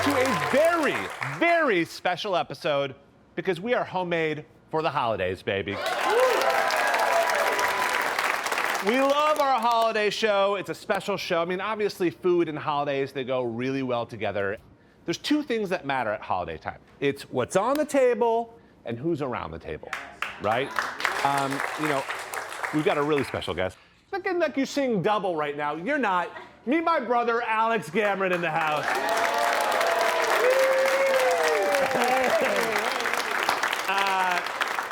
to a very, very special episode because we are homemade for the holidays, baby. We love our holiday show. It's a special show. I mean, obviously, food and holidays, they go really well together. There's two things that matter at holiday time. It's what's on the table and who's around the table, right? You know, we've got a really special guest. Looking like you sing double right now. You're not. Meet my brother, Alex Gamoran, in the house.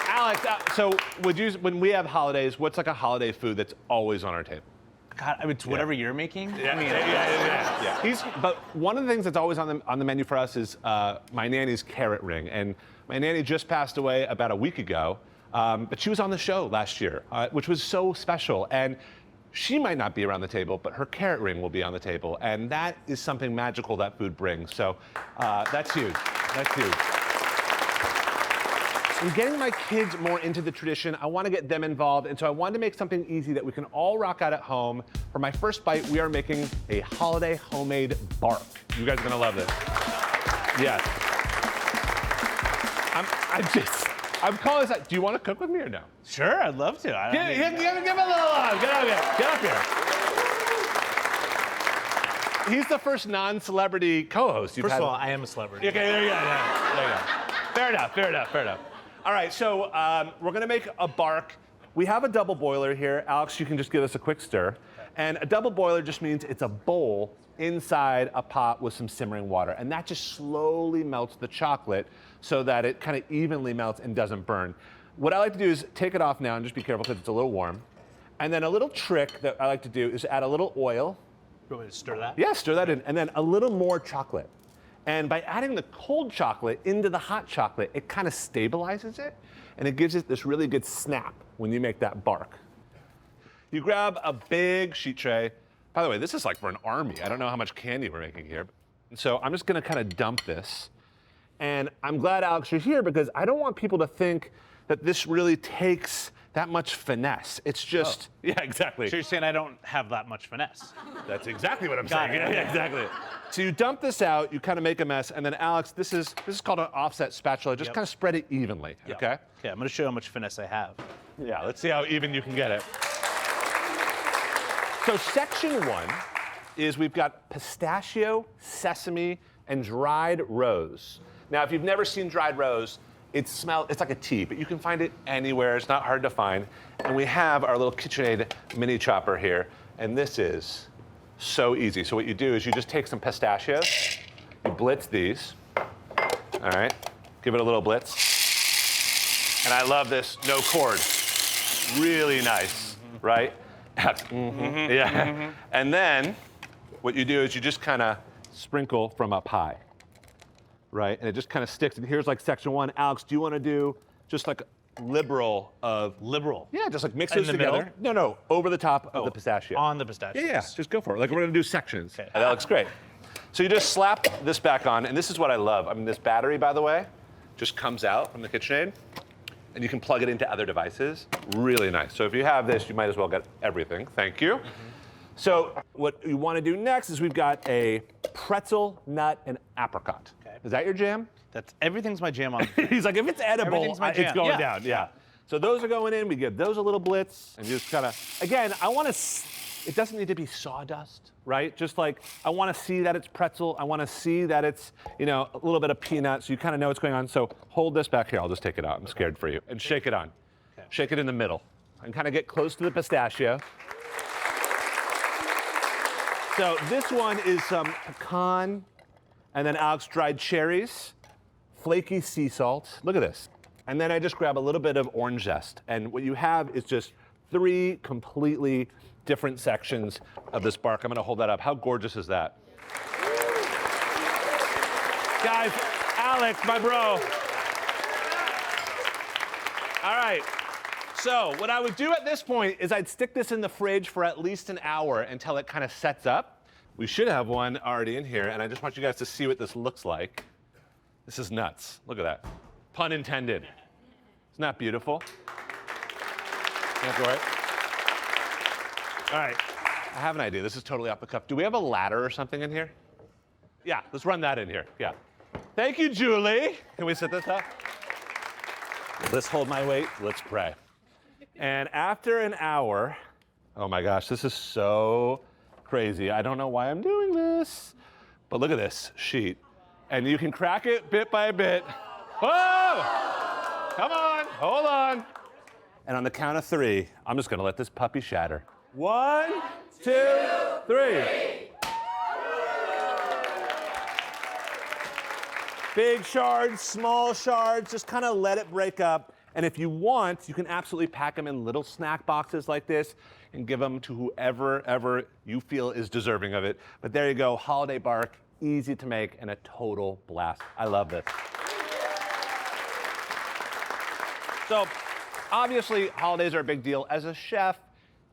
Alex, so when we have holidays, what's like a holiday food that's always on our table? God, I mean, it's whatever you're making. Yeah, yeah. But one of the things that's always on the menu for us is my nanny's carrot ring. And my nanny just passed away about a week ago, but she was on the show last year, which was so special. And she might not be around the table, but her carrot ring will be on the table. And that is something magical that food brings. So that's huge. That's huge. In getting my kids more into the tradition, I want to get them involved, and so I wanted to make something easy that we can all rock out at home. For my first bite, we are making a holiday homemade bark. You guys are gonna love this. Yes. I'm calling this out. Do you want to cook with me or no? Sure, I'd love to. Give it a little love. Get up here. He's the first non-celebrity co-host you've had. First of all, I am a celebrity. Okay, there you go. There you go. Fair enough. All right, so we're gonna make a bark. We have a double boiler here. Alex, you can just give us a quick stir. And a double boiler just means it's a bowl inside a pot with some simmering water. And that just slowly melts the chocolate so that it kind of evenly melts and doesn't burn. What I like to do is take it off now and just be careful because it's a little warm. And then a little trick that I like to do is add a little oil. You want me to stir that? Yeah, stir that in. And then a little more chocolate. And by adding the cold chocolate into the hot chocolate, it kind of stabilizes it, and it gives it this really good snap when you make that bark. You grab a big sheet tray. By the way, this is like for an army. I don't know how much candy we're making here. So I'm just gonna kind of dump this. And I'm glad, Alex, you're here because I don't want people to think that this really takes that much finesse. It's just, yeah, exactly. So you're saying I don't have that much finesse? That's exactly what I'm saying. Got it. Yeah, exactly. So you dump this out, you kind of make a mess, and then Alex, this is called an offset spatula. Just kind of spread it evenly, okay? Okay, I'm gonna show you how much finesse I have. Yeah, let's see how even you can get it. So section one is we've got pistachio, sesame, and dried rose. Now, if you've never seen dried rose, it's like a tea, but you can find it anywhere. It's not hard to find. And we have our little KitchenAid mini chopper here, and this is so easy. So what you do is you just take some pistachios, you blitz these, all right? Give it a little blitz. And I love this no cord. Really nice, right? Yeah. And then what you do is you just kind of sprinkle from up high, right? And it just kind of sticks. And here's like section one. Alex, do you want to do just like liberal of... Liberal? Yeah, just like mix In those the together. middle? No, over the top of the pistachio. On the pistachios. Yeah, just go for it. Like we're gonna do sections. Okay. That looks great. So you just slap this back on, and this is what I love. I mean, this battery, by the way, just comes out from the KitchenAid, and you can plug it into other devices. Really nice. So if you have this, you might as well get everything. Thank you. So what you want to do next is we've got a pretzel, nut, and apricot. Okay. Is that your jam? Everything's my jam on. He's like, if it's edible, Everything's my it's jam. going Yeah. down. Yeah. So those are going in. We give those a little blitz, and just kind of, again, I want to. It doesn't need to be sawdust, right? Just like I want to see that it's pretzel. I want to see that it's, you know, a little bit of peanut, so you kind of know what's going on. So hold this back here. I'll just take it out. I'm scared for you. And shake it on. Okay. Shake it in the middle, and kind of get close to the pistachio. So this one is some pecan, and then Alex dried cherries, flaky sea salt. Look at this. And then I just grab a little bit of orange zest. And what you have is just 3 completely different sections of this bark. I'm gonna hold that up. How gorgeous is that? Guys, Alex, my bro. All right. So what I would do at this point is I'd stick this in the fridge for at least an hour until it kind of sets up. We should have one already in here, and I just want you guys to see what this looks like. This is nuts. Look at that. Pun intended. Isn't that beautiful? That's all right. All right. I have an idea. This is totally off the cuff. Do we have a ladder or something in here? Yeah, let's run that in here. Yeah. Thank you, Julie. Can we sit this up? Let's hold my weight. Let's pray. And after an hour, oh my gosh, this is so crazy. I don't know why I'm doing this, but look at this sheet. And you can crack it bit by bit. Whoa! Come on, hold on. And on the count of 3, I'm just gonna let this puppy shatter. 1, 2, 3. Big shards, small shards, just kind of let it break up. And if you want, you can absolutely pack them in little snack boxes like this and give them to whoever you feel is deserving of it. But there you go, holiday bark, easy to make and a total blast. I love this. So, obviously, holidays are a big deal. As a chef,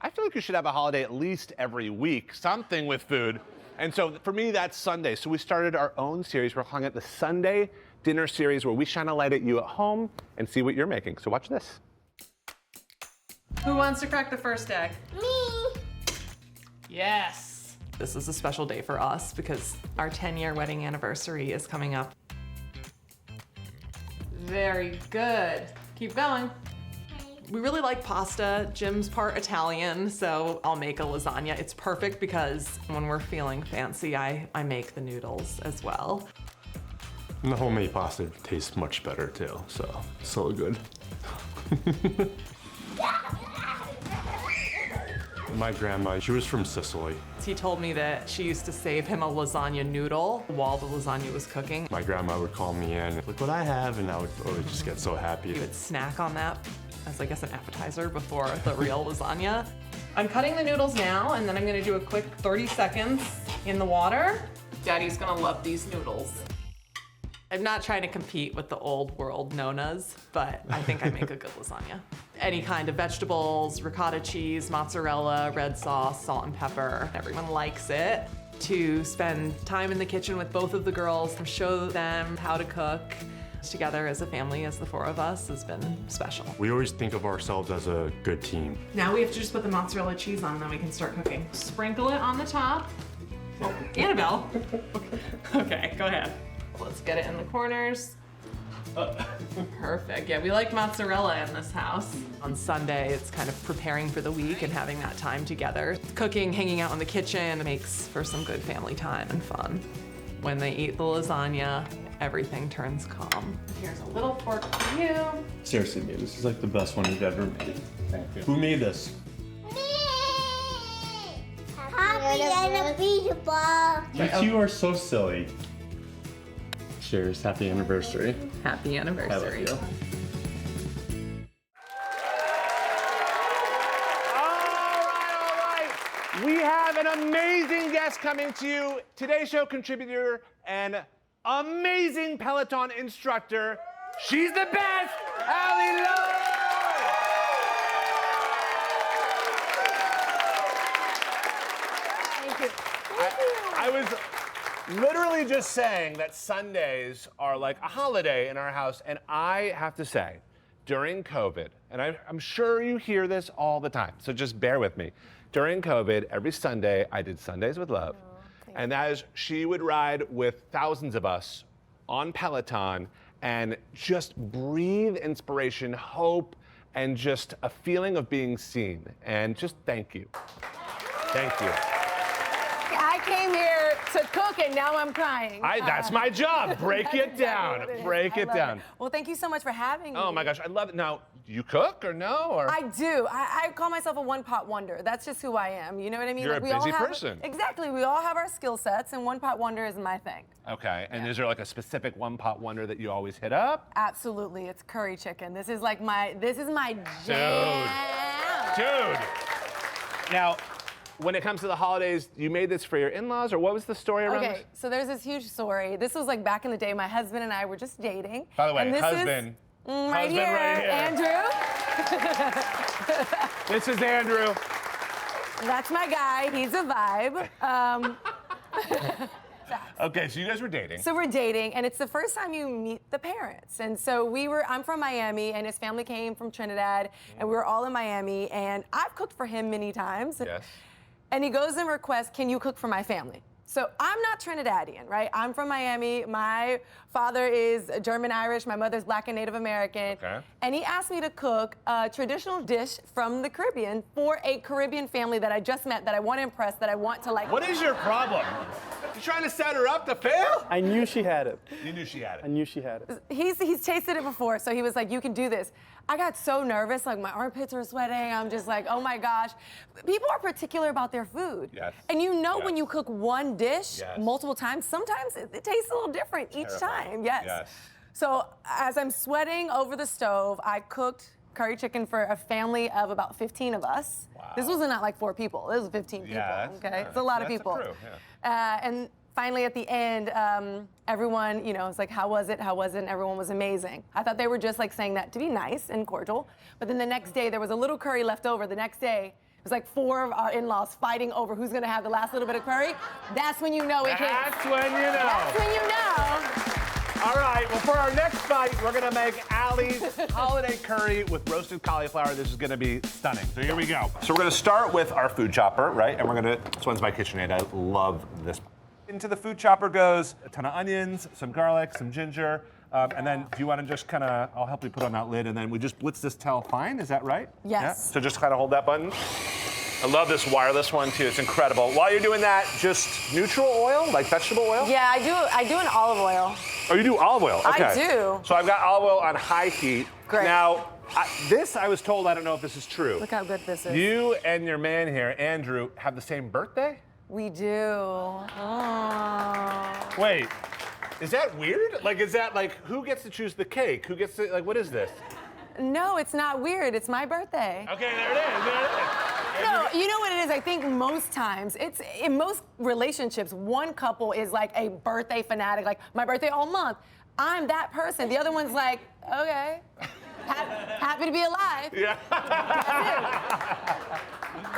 I feel like you should have a holiday at least every week, something with food. And so for me, that's Sunday. So we started our own series. We're calling it the Sunday Dinner Series, where we shine a light at you at home and see what you're making. So watch this. Who wants to crack the first egg? Me. Yes. This is a special day for us because our 10-year wedding anniversary is coming up. Very good. Keep going. We really like pasta. Jim's part Italian, so I'll make a lasagna. It's perfect because when we're feeling fancy, I make the noodles as well. And the homemade pasta tastes much better too, so good. My grandma, she was from Sicily. He told me that she used to save him a lasagna noodle while the lasagna was cooking. My grandma would call me in, look what I have, and I would always just get so happy. He would snack on that as, I guess, an appetizer before the real lasagna. I'm cutting the noodles now, and then I'm gonna do a quick 30 seconds in the water. Daddy's gonna love these noodles. I'm not trying to compete with the old world Nonas, but I think I make a good lasagna. Any kind of vegetables, ricotta cheese, mozzarella, red sauce, salt and pepper. Everyone likes it. To spend time in the kitchen with both of the girls and show them how to cook together as a family, as the 4 of us, has been special. We always think of ourselves as a good team. Now we have to just put the mozzarella cheese on, and then we can start cooking. Sprinkle it on the top. Oh, Annabelle. Okay, go ahead. Let's get it in the corners. Perfect. Yeah, we like mozzarella in this house. On Sunday, it's kind of preparing for the week and having that time together. Cooking, hanging out in the kitchen makes for some good family time and fun. When they eat the lasagna, everything turns calm. Here's a little fork for you. Seriously, babe, this is like the best one you've ever made. Thank you. Who made this? Me. Happy anniversary. You two are so silly. Cheers, happy anniversary. Happy anniversary. All right. We have an amazing guest coming to you. Today's show contributor and amazing Peloton instructor. She's the best, Allie Lowe. Thank you. I was literally just saying that Sundays are like a holiday in our house, and I have to say, during COVID, and I'm sure you hear this all the time, so just bear with me. During COVID, every Sunday, I did Sundays with Love, and that is, she would ride with thousands of us on Peloton and just breathe inspiration, hope, and just a feeling of being seen. And just thank you. Thank you. I came here to cook and now I'm crying. That's my job. Break it down. Break it down. Well, thank you so much for having me. Oh my gosh, I love it. Now, you cook or no? Or I do. I call myself a one-pot wonder. That's just who I am. You know what I mean? You're a we all busy have, person. Exactly. We all have our skill sets, and one-pot wonder is my thing. Okay, and is there like a specific one-pot wonder that you always hit up? Absolutely. It's curry chicken. This is like this is my jam. Dude. Now, when it comes to the holidays, you made this for your in-laws, or what was the story around Okay, this? so there's this huge story. This was like back in the day. My husband and I were just dating. By the way, and this husband. Is, right here, Andrew. This is Andrew. That's my guy. He's a vibe. Okay, so you guys were dating. So we're dating, and it's the first time you meet the parents. And so I'm from Miami, and his family came from Trinidad, and we were all in Miami, and I've cooked for him many times. Yes. And he goes and requests, can you cook for my family? So I'm not Trinidadian, right? I'm from Miami. My father is German-Irish. My mother's Black and Native American. Okay. And he asked me to cook a traditional dish from the Caribbean for a Caribbean family that I just met, that I want to impress, that I want to like. What is your problem? You trying to set her up to fail? I knew she had it. You knew she had I it. knew she had it. He's tasted it before, so he was like, you can do this. I got so nervous, like my armpits are sweating. I'm just like, oh my gosh. People are particular about their food. Yes. And you know Yes. when you cook one dish Yes. multiple times, sometimes it tastes a little different each Terrifying. time. Yes. Yes. So as I'm sweating over the stove, I cooked curry chicken for a family of about 15 of us. Wow. This wasn't not like 4 people. This was 15 people. Yeah, Okay, it's a lot of that's people. a crew, And finally, at the end, everyone, was like, how was it? How was it? And everyone was amazing. I thought they were just like saying that to be nice and cordial. But then the next day, there was a little curry left over. The next day, it was like 4 of our in-laws fighting over who's gonna have the last little bit of curry. That's when you know it hits. That's when you know. That's when you know. All right, well, for our next bite, we're gonna make Allie's holiday curry with roasted cauliflower. This is gonna be stunning. So here we go. So we're gonna start with our food chopper, right? And this one's my KitchenAid. I love this. Into the food chopper goes a ton of onions, some garlic, some ginger, and then do you want to just kind of, I'll help you put on that lid, and then we just blitz this till fine, is that right? Yes. Yeah? So just kind of hold that button. I love this wireless one too, it's incredible. While you're doing that, just neutral oil, like vegetable oil? Yeah, I do an olive oil. Oh, you do olive oil, okay. I do. So I've got olive oil on high heat. Great. Now, I was told, I don't know if this is true. Look how good this is. You and your man here, Andrew, have the same birthday? We do. Oh. Wait, is that weird? Like, is that like, who gets to choose the cake? Who gets to, like, what is this? No, it's not weird. It's my birthday. Okay, there it is, there it is. No, you know what it is? I think most times, it's in most relationships, one couple is like a birthday fanatic, like my birthday all month. I'm that person. The other one's like, okay, happy to be alive. Yeah.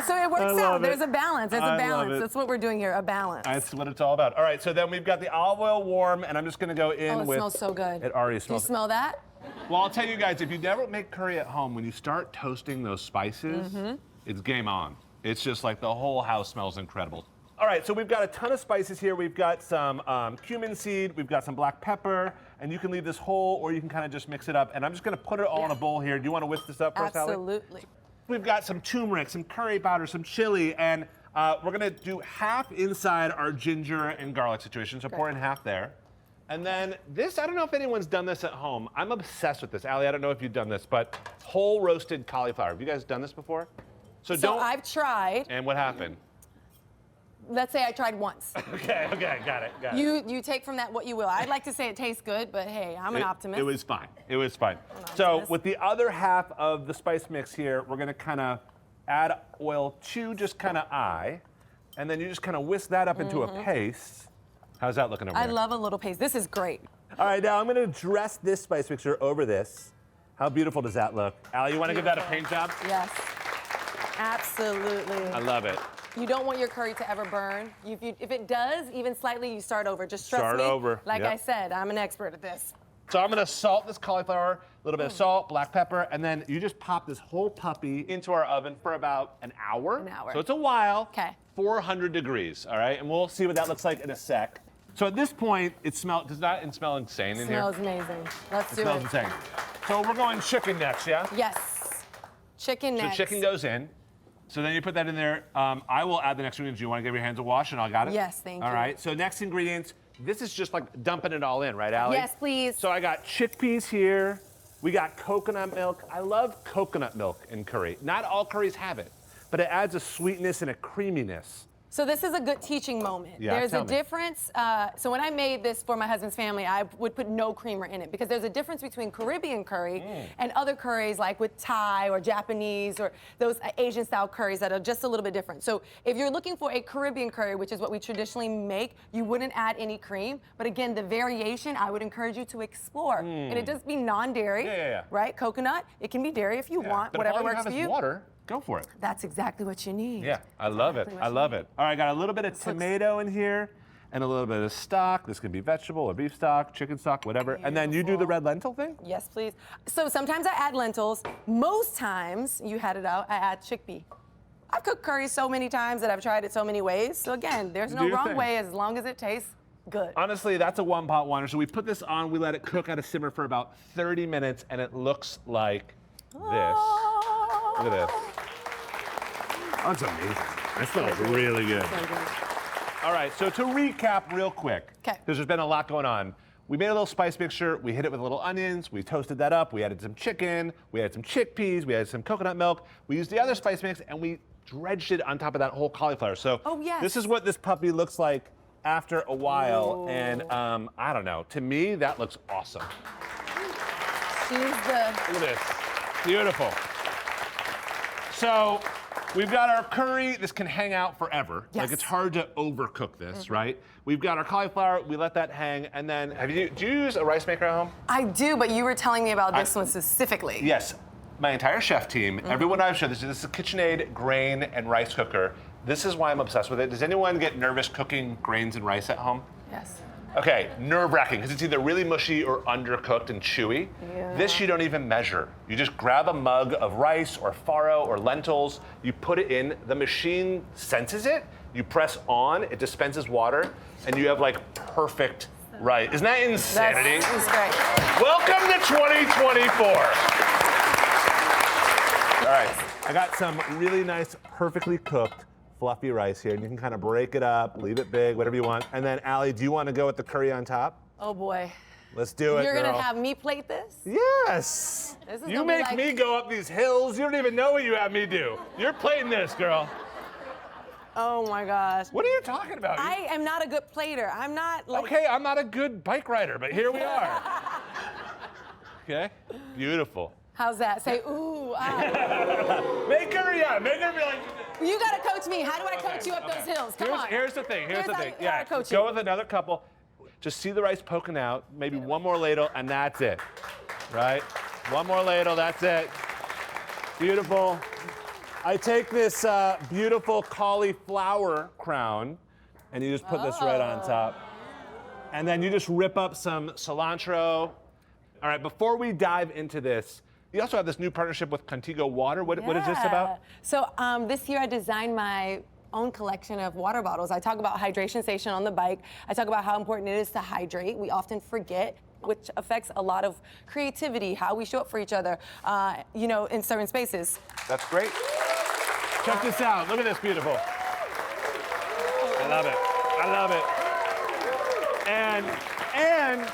So it works I out. love it. There's a balance. There's I a love balance. it. That's what we're doing here, a balance. That's what it's all about. All right, so then we've got the olive oil warm, and I'm just gonna go in Oh, it with. smells so good. It already Do you smells. smell that? Well, I'll tell you guys, if you never make curry at home, when you start toasting those spices, it's game on. It's just like the whole house smells incredible. All right, so we've got a ton of spices here. We've got some cumin seed, we've got some black pepper, and you can leave this whole, or you can kind of just mix it up. And I'm just gonna put it all in a bowl here. Do you wanna whisk this up for us, Allie? Absolutely. We've got some turmeric, some curry powder, some chili, and we're gonna do half inside our ginger and garlic situation, so pour in half there. And then this, I don't know if anyone's done this at home. I'm obsessed with this. Allie, I don't know if you've done this, but whole roasted cauliflower. Have you guys done this before? So I've tried. And what happened? Let's say I tried once. Okay, got it. You take from that what you will. I'd like to say it tastes good, but hey, I'm an optimist. It was fine. It was fine. So with the other half of the spice mix here, we're gonna kind of add oil to just kind of and then you just kind of whisk that up into a paste. How's that looking over I there? love a little paste. This is great. All right, now I'm gonna dress this spice mixer over this. How beautiful does that look? Allie, you wanna give that a paint job? Yes. Absolutely. I love it. You don't want your curry to ever burn. If it does, even slightly, you start over. Just trust Start me. over, Like yep. I said, I'm an expert at this. So I'm gonna salt this cauliflower, a little bit of salt, black pepper, and then you just pop this whole puppy into our oven for about an hour. An hour. So it's a while. 'Kay. 400 degrees, all right? And we'll see what that looks like in a sec. So at this point, does not smell insane in here? Smells amazing. Let's It do smells it. insane. So we're going chicken next, yeah? Yes. Chicken next. So chicken goes in. So then you put that in there. I will add the next ingredients. You want to give your hands a wash and I got it? Yes, thank you. All right, so next ingredients. This is just like dumping it all in, right, Allie? Yes, please. So I got chickpeas here. We got coconut milk. I love coconut milk in curry. Not all curries have it, but it adds a sweetness and a creaminess. So this is a good teaching moment. Yeah, There's tell a me. difference. So when I made this for my husband's family, I would put no creamer in it because there's a difference between Caribbean curry and other curries like with Thai or Japanese or those Asian style curries that are just a little bit different. So if you're looking for a Caribbean curry, which is what we traditionally make, you wouldn't add any cream. But again, the variation, I would encourage you to explore. And it does be non-dairy, Yeah. right? Coconut, it can be dairy if you want, But whatever if all works you have for is you. water, go for it. That's exactly what you need. Yeah, I love it. I love it. All right, got a little bit of tomato in here and a little bit of stock. This could be vegetable or beef stock, chicken stock, whatever. And then you do the Beautiful. red lentil thing? Yes, please. So sometimes I add lentils. Most times, you had it out, I add chickpea. I've cooked curry so many times that I've tried it so many ways. So again, there's Do no your wrong thing. way as long as it tastes good. Honestly, that's a one-pot wonder. So we put this on, we let it cook at a simmer for about 30 minutes, and it looks like this. Look at this. Oh, it's amazing. That smells really good. So good. All right, so to recap real quick, 'Kay. because there's been a lot going on. We made a little spice mixture, we hit it with little onions, we toasted that up, we added some chicken, we added some chickpeas, we added some coconut milk, we used the other spice mix, and we dredged it on top of that whole cauliflower. So Oh, yes. this is what this puppy looks like after a while, and I don't know, to me, that looks awesome. She's the Look at this, beautiful. So we've got our curry. This can hang out forever. Yes. Like it's hard to overcook this, right? We've got our cauliflower. We let that hang, and then do you use a rice maker at home? I do, but you were telling me about this one specifically. Yes. My entire chef team, everyone I've showed this is a KitchenAid grain and rice cooker. This is why I'm obsessed with it. Does anyone get nervous cooking grains and rice at home? Yes. Okay, nerve-wracking, because it's either really mushy or undercooked and chewy. Yeah. This you don't even measure. You just grab a mug of rice or farro or lentils, you put it in, the machine senses it, you press on, it dispenses water, and you have like perfect rice. Isn't that insanity? That's great. Welcome to 2024. All right, I got some really nice, perfectly cooked fluffy rice here, and you can kind of break it up, leave it big, whatever you want. And then, Allie, do you want to go with the curry on top? Oh boy. Let's do it, You're girl. gonna have me plate this? Yes. This is You gonna be make like- me go up these hills. You don't even know what you have me do. You're plating this, girl. Oh my gosh. What are you talking about? I am not a good plater. I'm not like. Okay, I'm not a good bike rider, but here we are. Okay, beautiful. How's that? Say ooh, ah. Make her, yeah, make her be like. You gotta coach me. How do I coach you up those hills? Come on. Here's the thing. Here's the how thing. you- how Yeah, I coach go you. with another couple. Just see the rice poking out. Maybe one more ladle, and that's it. Right? One more ladle. That's it. Beautiful. I take this beautiful cauliflower crown, and you just put this right on top. And then you just rip up some cilantro. All right, before we dive into this, you also have this new partnership with Contigo Water. What is this about? So this year I designed my own collection of water bottles. I talk about hydration station on the bike. I talk about how important it is to hydrate. We often forget, which affects a lot of creativity, how we show up for each other, in certain spaces. That's great. Check this out. Look at this, beautiful. I love it. I love it. And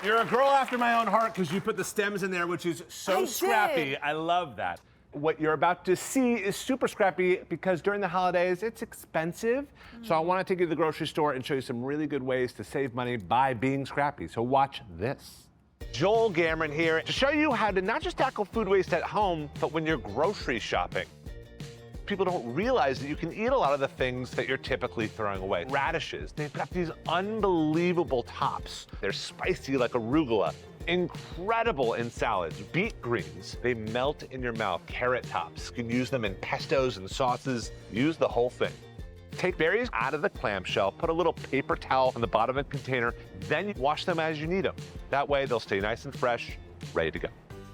you're a girl after my own heart because you put the stems in there, which is so I scrappy. did. I love that. What you're about to see is super scrappy because during the holidays, it's expensive. So I want to take you to the grocery store and show you some really good ways to save money by being scrappy. So watch this. Joel Gamoran here to show you how to not just tackle food waste at home, but when you're grocery shopping. People don't realize that you can eat a lot of the things that you're typically throwing away. Radishes, they've got these unbelievable tops. They're spicy like arugula, incredible in salads. Beet greens, they melt in your mouth. Carrot tops, you can use them in pestos and sauces. Use the whole thing. Take berries out of the clamshell, put a little paper towel on the bottom of the container, then wash them as you need them. That way they'll stay nice and fresh, ready to go.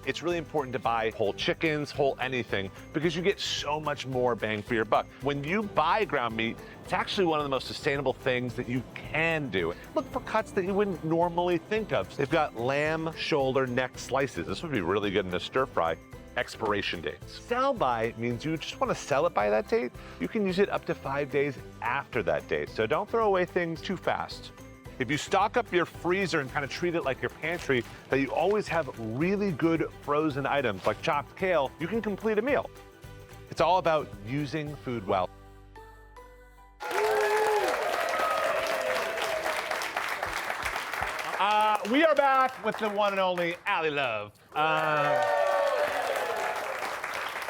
It's really important to buy whole chickens, whole anything, because you get so much more bang for your buck. When you buy ground meat, it's actually one of the most sustainable things that you can do. Look for cuts that you wouldn't normally think of. They've got lamb, shoulder, neck slices. This would be really good in a stir fry. Expiration dates. Sell by means you just want to sell it by that date. You can use it up to 5 days after that date. So don't throw away things too fast. If you stock up your freezer and kind of treat it like your pantry, that you always have really good frozen items like chopped kale, you can complete a meal. It's all about using food well. We are back with the one and only Allie Love.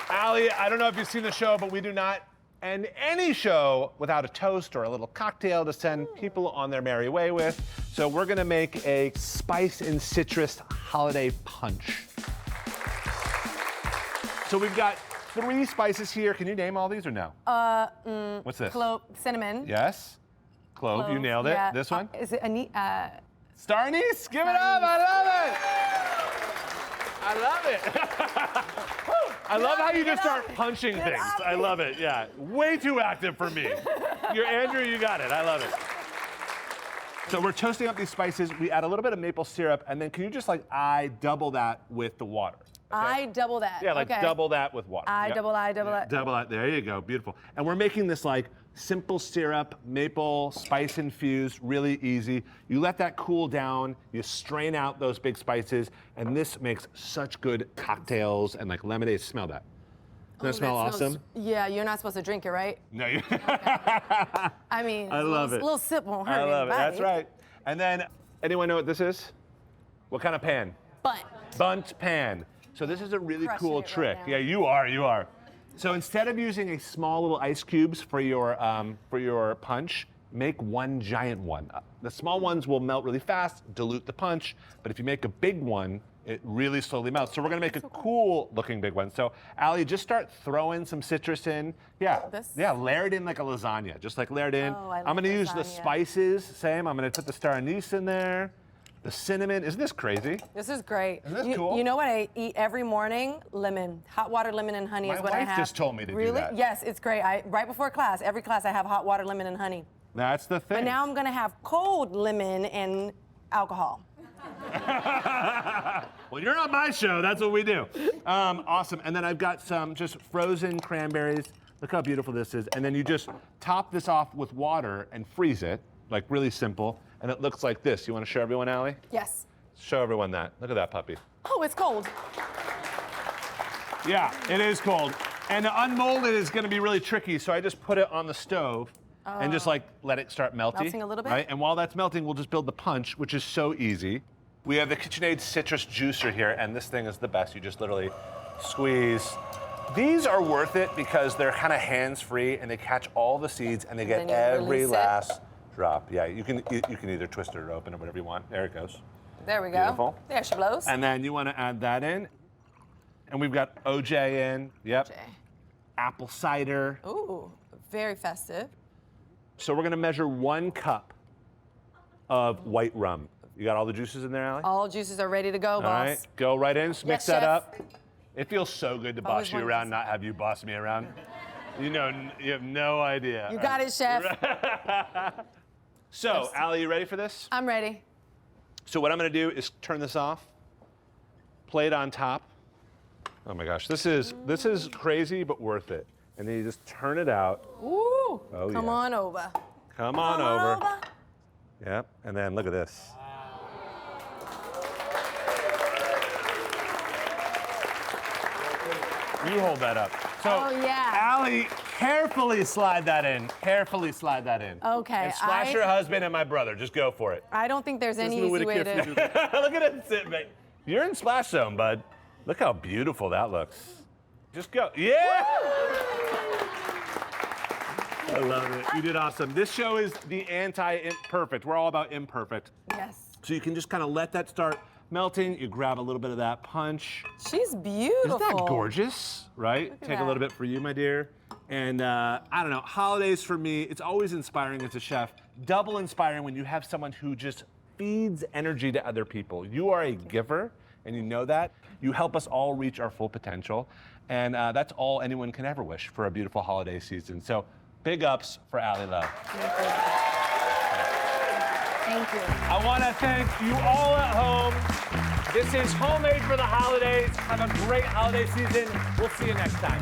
Allie, I don't know if you've seen the show, but we do not end any show without a toast or a little cocktail to send people on their merry way with. So we're gonna make a spice and citrus holiday punch. So we've got 3 spices here. Can you name all these or no? What's this? Clove, cinnamon. Yes. Clove, you clove, nailed it. yeah. This one? Is it Star anise, give it up, I love it. I love it. Woo. I love how you just Get start up. punching Get things. up. I love it, yeah. Way too active for me. You're Andrew, you got it. I love it. So we're toasting up these spices. We add a little bit of maple syrup, and then can you just double that with the water? Okay? I double that. Yeah, like okay. double that with water. I Yep. double that. Double that. There you go. Beautiful. And we're making this simple syrup, maple, spice infused, really easy. You let that cool down, you strain out those big spices, and this makes such good cocktails and lemonade. Smell that. Doesn't that smell awesome? Yeah, you're not supposed to drink it, right? No, you. I mean, I love it. A little sip won't hurt I love it. anybody. That's right. And then, anyone know what this is? What kind of pan? But Bunt pan. So this is a really Crushing cool it right trick. now. Yeah, you are. So instead of using a small little ice cubes for your punch, make one giant one. The small ones will melt really fast, dilute the punch, but if you make a big one, it really slowly melts. So we're gonna make a cool looking big one. So Allie, just start throwing some citrus in. Yeah, This? yeah, layer it in like a lasagna. Just layer it in. Oh, I I'm love gonna use the lasagna. spices, same. I'm gonna put the star anise in there, the cinnamon. Isn't this crazy? this is great. Isn't this you, cool? You know what I eat every morning? Lemon. Hot water, lemon, and honey My is what I wife have. just told me to do really? that. Yes, it's great. Right before class, every class I have hot water, lemon, and honey. That's the thing. But now I'm gonna have cold lemon and alcohol. Well, you're on my show. That's what we do. Awesome. And then I've got some just frozen cranberries. Look how beautiful this is. And then you just top this off with water and freeze it, really simple. And it looks like this. You want to show everyone, Allie? Yes. Show everyone that. Look at that puppy. Oh, it's cold. Yeah, it is cold. And to unmold it is going to be really tricky. So I just put it on the stove and just let it start melting. Melting a little bit? Right? And while that's melting, we'll just build the punch, which is so easy. We have the KitchenAid citrus juicer here, and this thing is the best. You just literally squeeze. These are worth it because they're kind of hands-free and they catch all the seeds and they get then you every release it. last drop. Yeah, you can either twist it or open it, whatever you want. There it goes. There we go. Beautiful. There she blows. And then you want to add that in. And we've got OJ in. Yep. Okay. Apple cider. Ooh, very festive. So we're going to measure 1 cup of white rum. You got all the juices in there, Allie? All juices are ready to go, All boss. right, go right in, mix Yes, that chef. up. It feels so good to boss Always you wanted around, to- not have you boss me around. You have no idea. You got it, chef. So, Allie, you ready for this? I'm ready. So what I'm going to do is turn this off, plate on top. Oh my gosh, this is crazy but worth it. And then you just turn it out. Ooh, Oh, come yeah. on over. Come on over. Yep, and then look at this. You hold that up. So, Oh, yeah. Allie, carefully slide that in. Carefully slide that in. Okay, And splash I- your husband and my brother. Just go for it. I don't think there's any This is the easy way carefully to. do that. Look at it sit, mate. You're in splash zone, bud. Look how beautiful that looks. Just go. Yeah! I love it. You did awesome. This show is the anti-imperfect. We're all about imperfect. Yes. So you can just kind of let that start melting. You grab a little bit of that punch. She's beautiful. Isn't that gorgeous, right? at Take a that. little bit for you, my dear. And I don't know, holidays for me, it's always inspiring as a chef. Double inspiring when you have someone who just feeds energy to other people. You are a giver, and you know that. You help us all reach our full potential. And that's all anyone can ever wish for a beautiful holiday season. So big ups for Allie Love. Thank you. I want to thank you all at home. This is Homemade for the Holidays. Have a great holiday season. We'll see you next time.